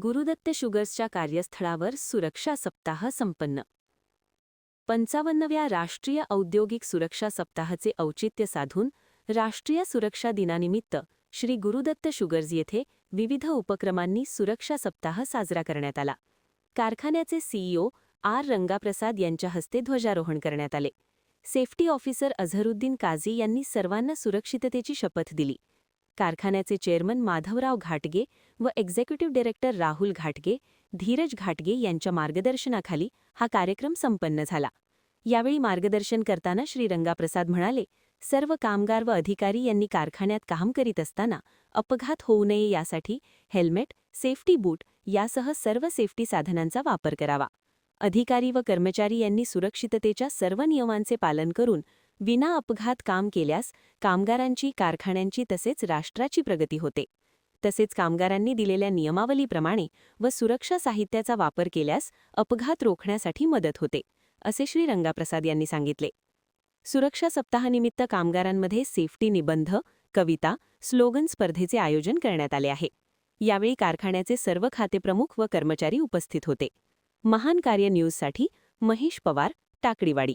गुरुदत्त शुगर्सच्या कार्यस्थळावर सुरक्षा सप्ताह संपन्न. 55व्या राष्ट्रीय औद्योगिक सुरक्षा सप्ताहाचे औचित्य साधून राष्ट्रीय सुरक्षा दिनानिमित्त श्री गुरुदत्त शुगर्स येथे विविध उपक्रमांनी सुरक्षा सप्ताह साजरा करण्यात आला. कारखान्याचे सीईओ आर रंगाप्रसाद यांच्या हस्ते ध्वजारोहण करण्यात आले. सेफ्टी ऑफिसर अझरुद्दीन काझी यांनी सर्वांना सुरक्षिततेची शपथ दिली. कारखान्याचे चेअरमन माधवराव घाटगे व एक्झिक्युटिव्ह डायरेक्टर राहुल घाटगे, धीरज घाटगे यांच्या मार्गदर्शनाखाली हा कार्यक्रम संपन्न झाला. यावेळी मार्गदर्शन करताना श्री रंगाप्रसाद म्हणाले, सर्व कामगार व अधिकारी यांनी कारखान्यात काम करीत असताना अपघात होऊ नये यासाठी हेल्मेट, सेफ्टी बूट यासह सर्व सेफ्टी साधनांचा वापर करावा. अधिकारी व कर्मचारी यांनी सुरक्षिततेच्या सर्व नियमांचे पालन करून विना अपघात काम केल्यास कामगारांची, कारखान्यांची तसेच राष्ट्राची प्रगती होते. तसेच कामगारांनी दिलेल्या नियमावलीप्रमाणे व सुरक्षा साहित्याचा वापर केल्यास अपघात रोखण्यासाठी मदत होते, असे श्री रंगाप्रसाद यांनी सांगितले. सुरक्षा सप्ताहानिमित्त कामगारांमध्ये सेफ्टी निबंध, कविता, स्लोगन स्पर्धेचे आयोजन करण्यात आले आहे. यावेळी कारखान्याचे सर्व खातेप्रमुख व कर्मचारी उपस्थित होते. महान कार्य न्यूजसाठी महेश पवार, टाकळीवाडी.